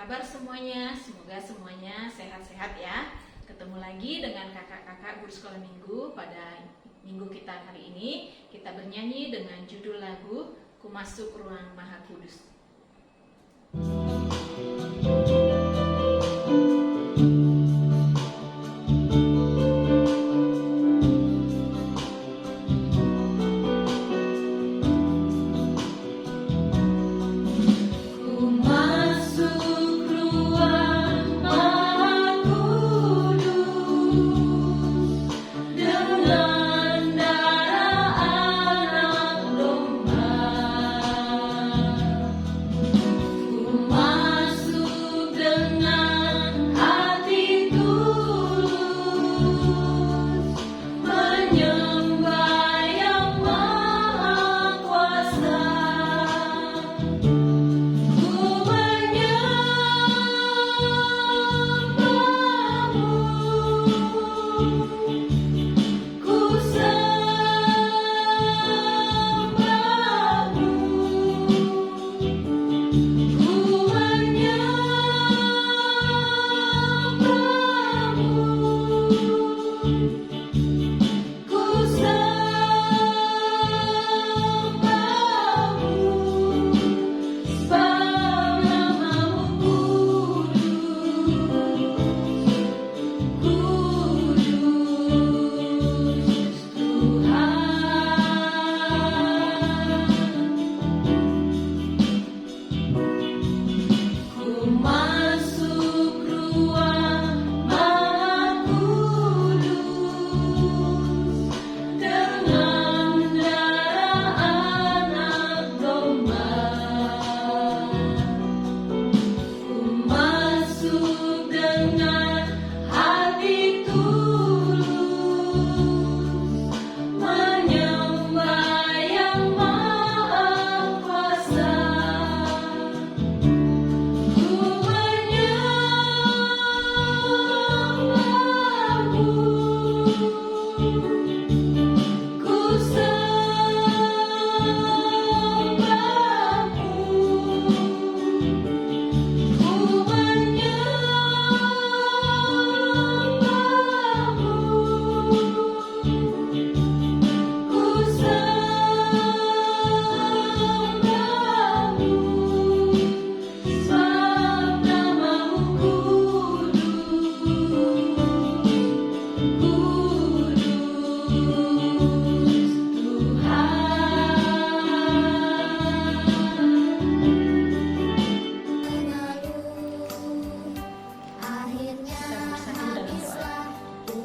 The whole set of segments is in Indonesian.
kabar semuanya? Semoga semuanya sehat-sehat ya. Ketemu lagi dengan kakak-kakak guru sekolah minggu. Pada minggu kita kali ini kita bernyanyi dengan judul lagu Ku Masuk Ruang Maha Kudus.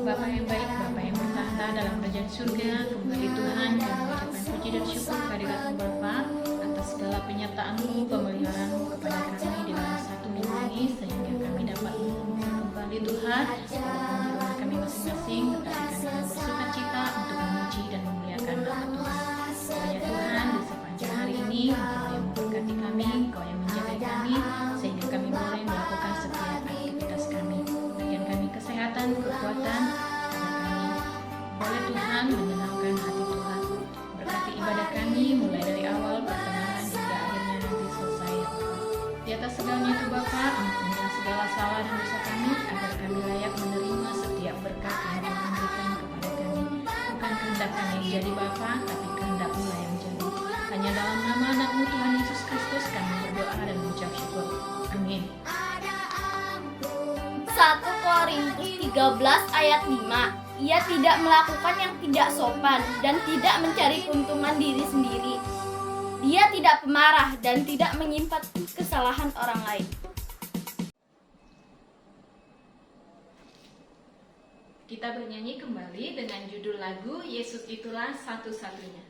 Bapa yang baik, Bapa yang bertahta dalam kerajaan surga, kembali Tuhan kami mengucapkan puji dan syukur kehadirat Bapa atas segala penyertaan-Mu, pemeliharaan-Mu kepada kami di dalam satu minggu ini, sehingga kami dapat kembali Tuhan walaupun di rumah kami masing-masing, tetapi kami bersuka cita untuk memuji dan memuliakan nama Tuhan. Kiranya Tuhan di sepanjang hari ini Engkau yang memberkati kami, Engkau yang menjaga kami, sehingga kami boleh melakukan setiap aktivitas kami. Berikan kami kesehatan, kekuatan, boleh Tuhan menyenangkan hati Tuhan. Berkati ibadah kami mulai dari awal pertengahan hingga akhirnya nanti selesai ya Tuhan. Di atas segalanya itu Bapa, ampunilah segala salah dan dosa kami agar kami layak menerima setiap berkat yang Tuhan berikan kepada kami. Bukan kehendak kami yang jadi Bapa, tapi kehendak-Mu lah yang jadi. Hanya dalam nama anak-Mu Tuhan Yesus Kristus kami berdoa dan mengucap syukur. Amin. 1 Korintus 13 ayat 5. Ia tidak melakukan yang tidak sopan dan tidak mencari keuntungan diri sendiri. Dia tidak pemarah dan tidak menyimpan kesalahan orang lain. Kita bernyanyi kembali dengan judul lagu Yesus Itulah Satu-Satunya.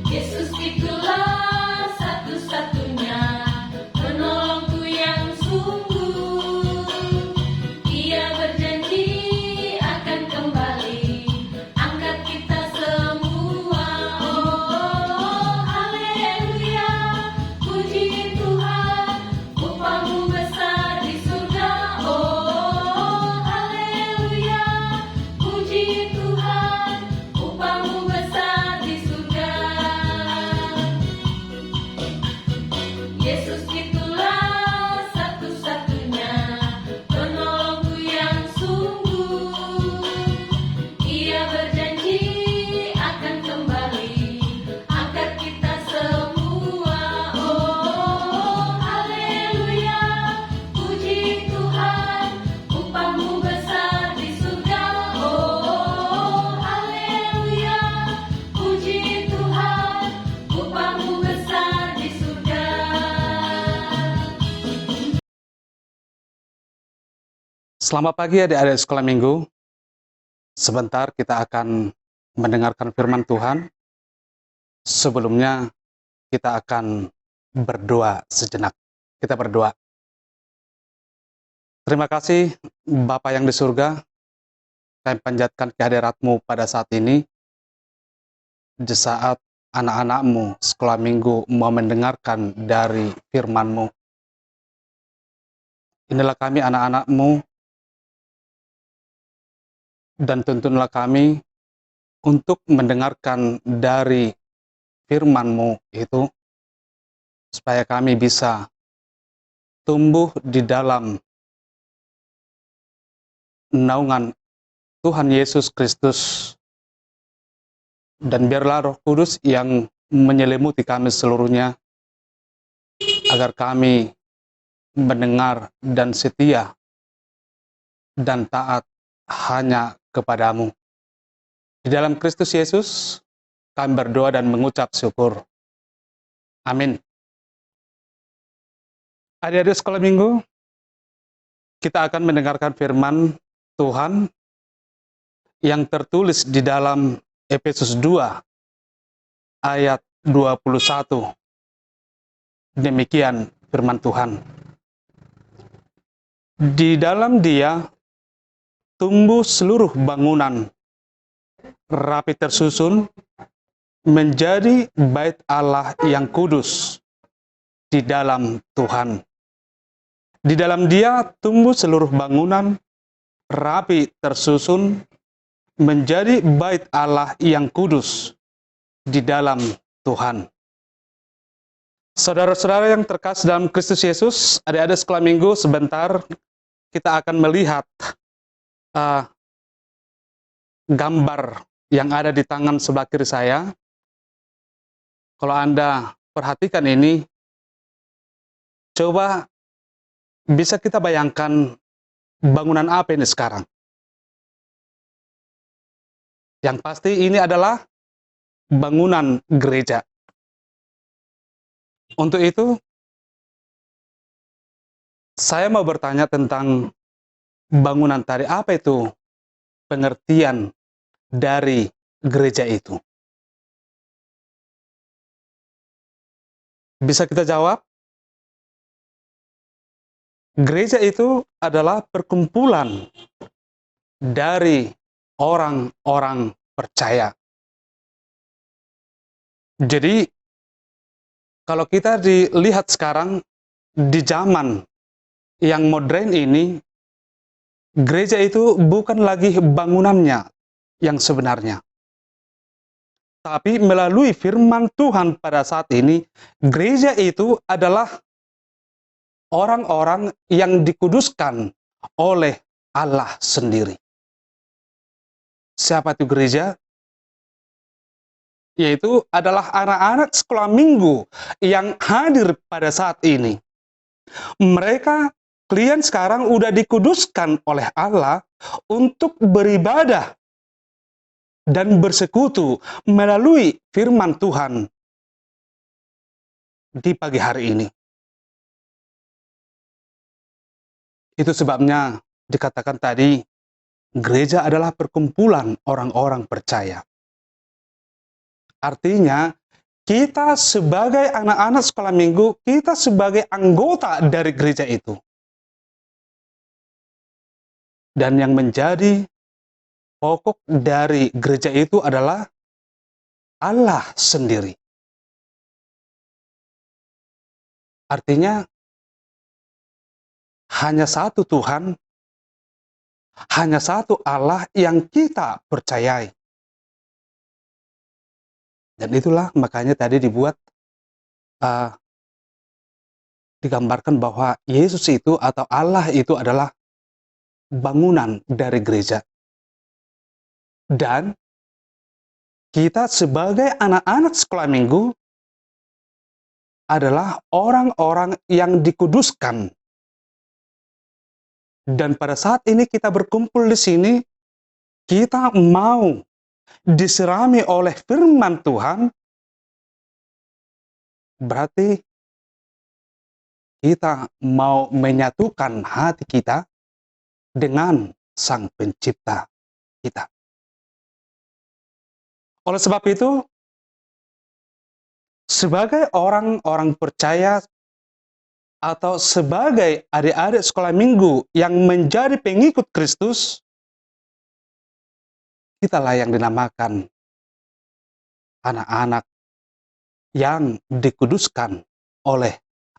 Yesus itulah satu-satunya penolongku yang Selamat pagi adik-adik sekolah minggu. Sebentar kita akan mendengarkan firman Tuhan. Sebelumnya kita akan berdoa sejenak. Kita berdoa. Terima kasih Bapa yang di surga. Kami panjatkan kehadirat-Mu pada saat ini. Di saat anak-anak-Mu sekolah minggu mau mendengarkan dari firman-Mu. Inilah kami anak-anak-Mu. Dan tuntunlah kami untuk mendengarkan dari firman-Mu itu, supaya kami bisa tumbuh di dalam naungan Tuhan Yesus Kristus, dan biarlah Roh Kudus yang menyelimuti kami seluruhnya, agar kami mendengar dan setia dan taat hanya kepadamu. Di dalam Kristus Yesus, kami berdoa dan mengucap syukur. Amin. Adik-adik sekolah minggu, kita akan mendengarkan firman Tuhan yang tertulis di dalam Efesus 2 ayat 21. Demikian firman Tuhan. Di dalam Dia tumbuh seluruh bangunan rapi tersusun menjadi bait Allah yang kudus di dalam Tuhan. Di dalam Dia tumbuh seluruh bangunan rapi tersusun menjadi bait Allah yang kudus di dalam Tuhan. Saudara-saudara yang terkasih dalam Kristus Yesus, adik-adik sekolah minggu, sebentar kita akan melihat gambar yang ada di tangan sebelah kiri saya. Kalau Anda perhatikan ini, coba bisa kita bayangkan bangunan apa ini sekarang. Yang pasti ini adalah bangunan gereja. Untuk itu, saya mau bertanya tentang bangunan tadi. Apa itu pengertian dari gereja itu? Bisa kita jawab? Gereja itu adalah perkumpulan dari orang-orang percaya. Jadi, kalau kita dilihat sekarang, di zaman yang modern ini, gereja itu bukan lagi bangunannya yang sebenarnya. Tapi melalui firman Tuhan pada saat ini, gereja itu adalah orang-orang yang dikuduskan oleh Allah sendiri. Siapa itu gereja? Yaitu adalah anak-anak sekolah minggu yang hadir pada saat ini. Mereka, kalian sekarang udah dikuduskan oleh Allah untuk beribadah dan bersekutu melalui firman Tuhan di pagi hari ini. Itu sebabnya dikatakan tadi, gereja adalah perkumpulan orang-orang percaya. Artinya, kita sebagai anak-anak sekolah minggu, kita sebagai anggota dari gereja itu. Dan yang menjadi pokok dari gereja itu adalah Allah sendiri. Artinya, hanya satu Tuhan, hanya satu Allah yang kita percayai. Dan itulah makanya tadi digambarkan bahwa Yesus itu atau Allah itu adalah bangunan dari gereja. Dan kita sebagai anak-anak sekolah minggu adalah orang-orang yang dikuduskan. Dan pada saat ini kita berkumpul di sini, kita mau diserami oleh firman Tuhan, berarti kita mau menyatukan hati kita dengan Sang Pencipta kita. Oleh sebab itu, sebagai orang-orang percaya atau sebagai adik-adik sekolah minggu yang menjadi pengikut Kristus, kitalah yang dinamakan anak-anak yang dikuduskan oleh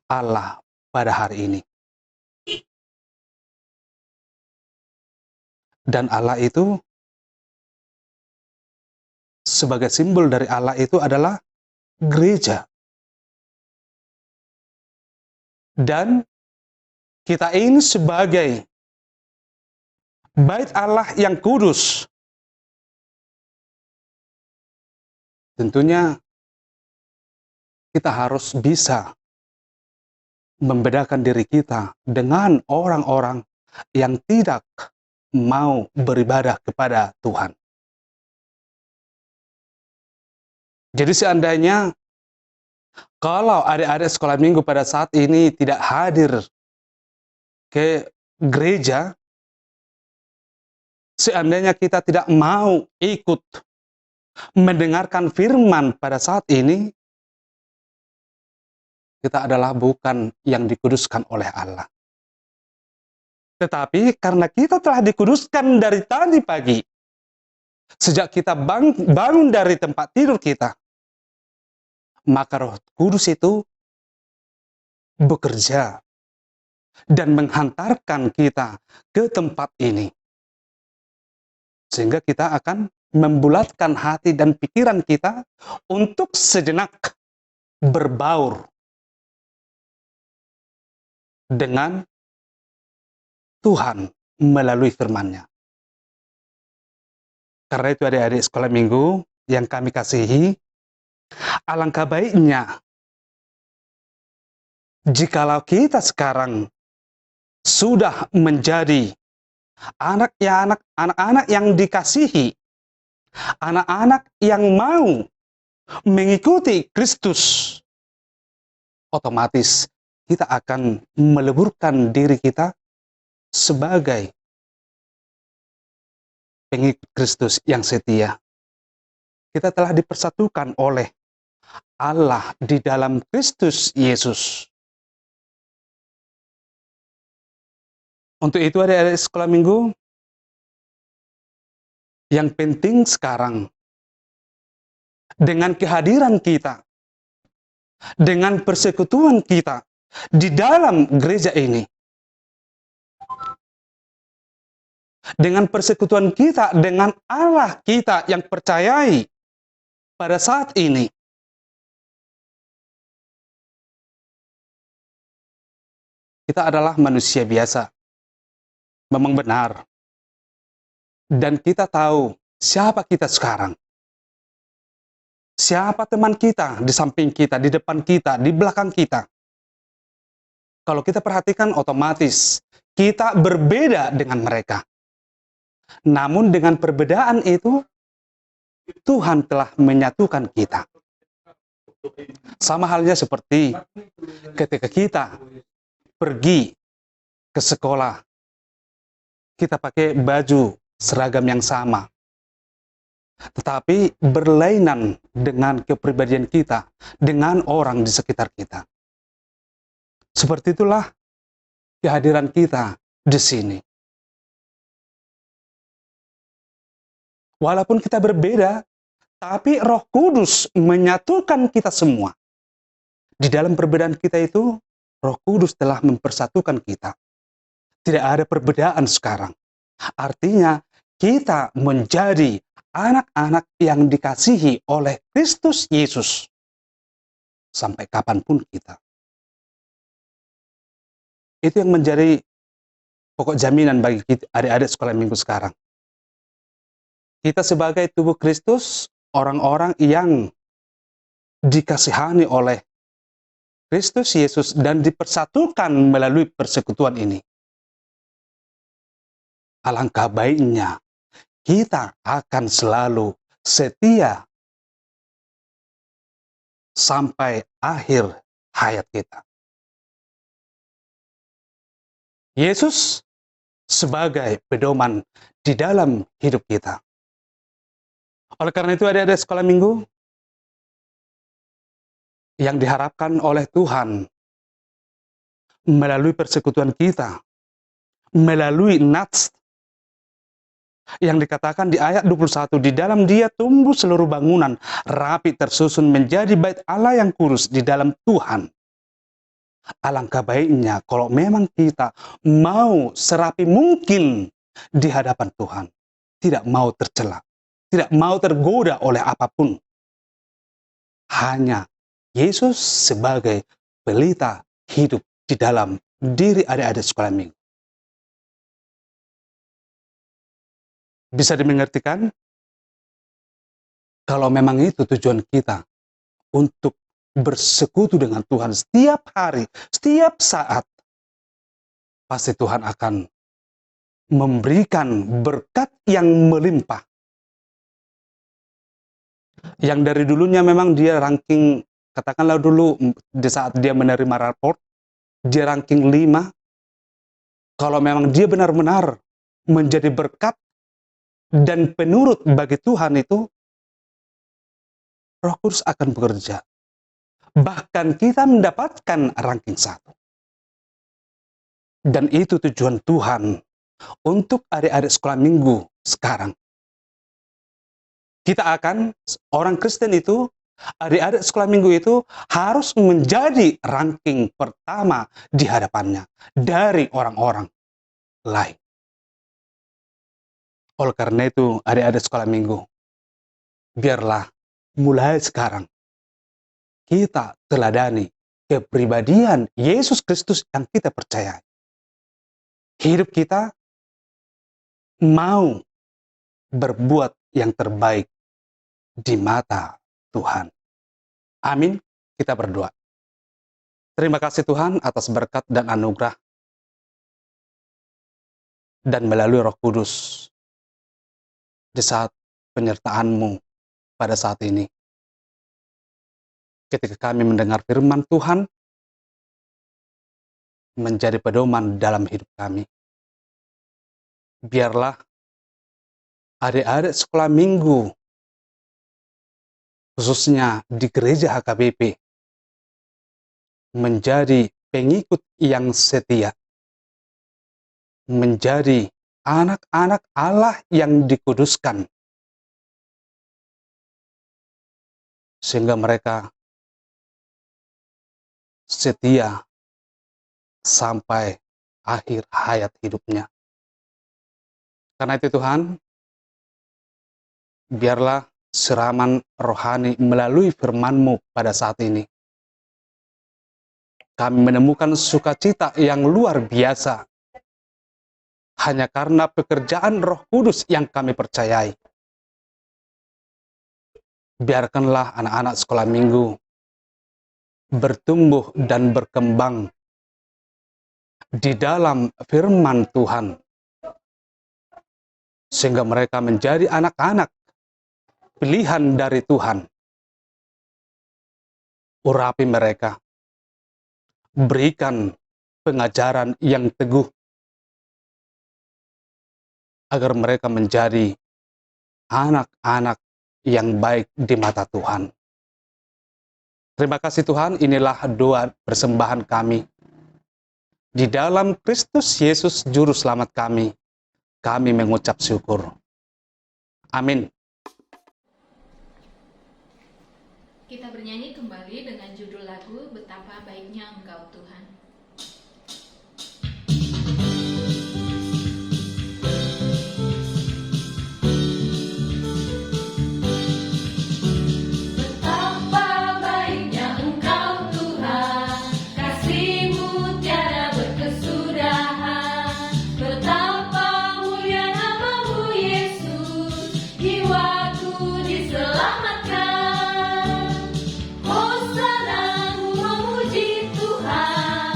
Allah pada hari ini. Dan Allah itu, sebagai simbol dari Allah itu adalah gereja. Dan kita ini sebagai bait Allah yang kudus. Tentunya kita harus bisa membedakan diri kita dengan orang-orang yang tidak mau beribadah kepada Tuhan. Jadi seandainya kalau adik-adik sekolah minggu pada saat ini tidak hadir ke gereja, seandainya kita tidak mau ikut mendengarkan firman pada saat ini, kita adalah bukan yang dikuduskan oleh Allah. Tetapi karena kita telah dikuduskan dari tadi pagi, sejak kita bangun dari tempat tidur kita, maka Roh Kudus itu bekerja dan menghantarkan kita ke tempat ini. Sehingga kita akan membulatkan hati dan pikiran kita untuk sejenak berbaur dengan Tuhan melalui firman-Nya. Karena itu adik-adik sekolah minggu yang kami kasihi, alangkah baiknya jikalau kita sekarang sudah menjadi anak-anak yang dikasihi, anak-anak yang mau mengikuti Kristus, otomatis kita akan meleburkan diri kita sebagai pengikut Kristus yang setia. Kita telah dipersatukan oleh Allah di dalam Kristus Yesus. Untuk itu adik-adik sekolah minggu, yang penting sekarang, dengan kehadiran kita, dengan persekutuan kita di dalam gereja ini, dengan persekutuan kita dengan Allah kita yang percayai pada saat ini, kita adalah manusia biasa, memang benar, dan kita tahu siapa kita sekarang, siapa teman kita di samping kita, di depan kita, di belakang kita. Kalau kita perhatikan, otomatis kita berbeda dengan mereka. Namun dengan perbedaan itu, Tuhan telah menyatukan kita. Sama halnya seperti ketika kita pergi ke sekolah, kita pakai baju seragam yang sama. Tetapi berlainan dengan kepribadian kita, dengan orang di sekitar kita. Seperti itulah kehadiran kita di sini. Walaupun kita berbeda, tapi Roh Kudus menyatukan kita semua. Di dalam perbedaan kita itu, Roh Kudus telah mempersatukan kita. Tidak ada perbedaan sekarang. Artinya, kita menjadi anak-anak yang dikasihi oleh Kristus Yesus. Sampai kapanpun kita. Itu yang menjadi pokok jaminan bagi adik-adik sekolah minggu sekarang. Kita sebagai tubuh Kristus, orang-orang yang dikasihani oleh Kristus Yesus dan dipersatukan melalui persekutuan ini. Alangkah baiknya kita akan selalu setia sampai akhir hayat kita. Yesus sebagai pedoman di dalam hidup kita. Oleh karena itu adik-adik sekolah minggu, yang diharapkan oleh Tuhan melalui persekutuan kita, melalui nats yang dikatakan di ayat 21, di dalam Dia tumbuh seluruh bangunan rapi tersusun menjadi bait Allah yang kudus di dalam Tuhan. Alangkah baiknya kalau memang kita mau serapi mungkin di hadapan Tuhan, tidak mau tercela, tidak mau tergoda oleh apapun. Hanya Yesus sebagai pelita hidup di dalam diri adik-adik sekolah minggu. Bisa dimengertikan? Kalau memang itu tujuan kita untuk bersekutu dengan Tuhan setiap hari, setiap saat, pasti Tuhan akan memberikan berkat yang melimpah. Yang dari dulunya memang dia ranking, katakanlah dulu di saat dia menerima raport, dia ranking 5. Kalau memang dia benar-benar menjadi berkat dan penurut bagi Tuhan itu, Roh Kudus akan bekerja. Bahkan kita mendapatkan ranking 1. Dan itu tujuan Tuhan untuk adik-adik sekolah minggu sekarang. Kita akan, orang Kristen itu, adik-adik sekolah minggu itu harus menjadi ranking pertama di hadapannya dari orang-orang lain. Oleh karena itu, adik-adik sekolah minggu, biarlah mulai sekarang kita teladani kepribadian Yesus Kristus yang kita percayai. Hidup kita mau berbuat yang terbaik di mata Tuhan. Amin. Kita berdoa. Terima kasih Tuhan atas berkat dan anugerah dan melalui Roh Kudus di saat penyertaan-Mu pada saat ini. Ketika kami mendengar firman Tuhan menjadi pedoman dalam hidup kami. Biarlah adik-adik sekolah minggu, khususnya di gereja HKBP, menjadi pengikut yang setia, menjadi anak-anak Allah yang dikuduskan, sehingga mereka setia sampai akhir hayat hidupnya. Karena itu Tuhan, biarlah siraman rohani melalui firman-Mu pada saat ini. Kami menemukan sukacita yang luar biasa hanya karena pekerjaan Roh Kudus yang kami percayai. Biarkanlah anak-anak sekolah minggu bertumbuh dan berkembang di dalam firman Tuhan, sehingga mereka menjadi anak-anak pilihan dari Tuhan. Urapi mereka, berikan pengajaran yang teguh, agar mereka menjadi anak-anak yang baik di mata Tuhan. Terima kasih Tuhan, inilah doa persembahan kami. Di dalam Kristus Yesus Juru Selamat kami mengucap syukur. Amin. Kita bernyanyi kembali dengan judul lagu Betapa Baiknya Engkau Tuhan. Hosana memuji Tuhan.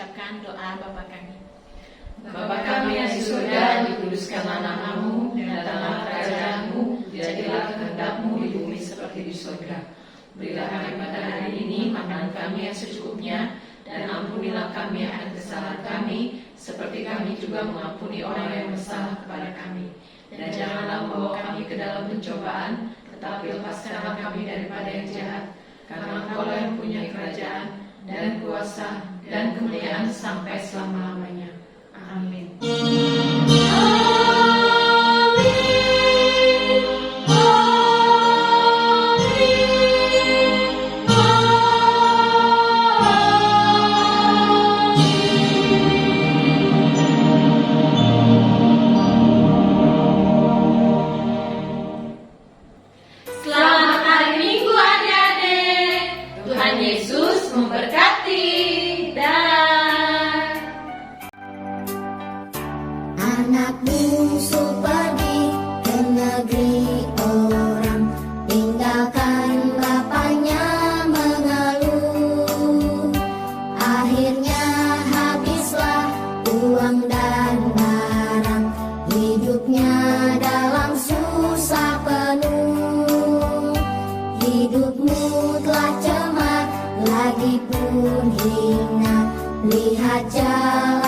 ucapkan doa Bapa kami. Bapa kami yang di surga, dikuduskanlah namamu, datanglah kerajaanmu, jadilah kehendak-Mu di bumi seperti di surga. Berilah kami pada hari ini makanan kami yang secukupnya, dan ampunilah kami akan kesalahan kami, seperti kami juga mengampuni orang yang bersalah kepada kami. Dan janganlah membawa kami ke dalam pencobaan, tetapi lepaskanlah kami daripada yang jahat. Karena Engkau yang punya kerajaan, dan kuasa, dan kemuliaan sampai selama-lamanya. Amin. Selamat hari Minggu adik-adik. Tuhan Yesus memberkati. Dah. Anak bungsu pergi ke negeri orang, tinggalkan bapaknya mengeluh. Akhirnya habislah uang dan barang, hidupnya dalam susah penuh. Hidupmu telah cemar, lagi pun hina, lihat jalan